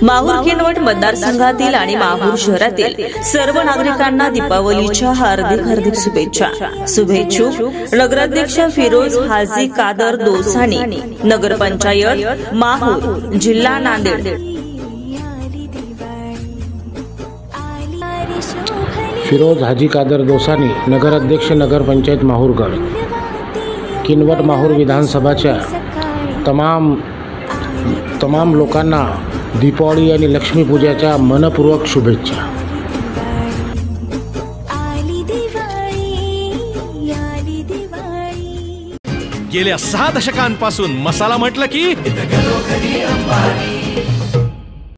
माहूर किनवट मतदारसंघातील आणि माहूर शहरातील सर्व नागरिकांना दीपावलीच्या हार्दिक शुभेच्छुक नगराध्यक्ष फिरोज हाजी कादर दोसानी, नगरपंचायत माहूर, जिल्हा नांदेड। फिरोज हाजी कादर दोसानी, नगराध्यक्ष नगरपंचायत माहूरगड। किनवट माहूर विधानसभाच्या तमाम लोकांना दीपावली आणि लक्ष्मीपूजाच्या मनपूर्वक शुभेच्छा। गेल्या 6 दशकांपासून मसाला म्हटलं की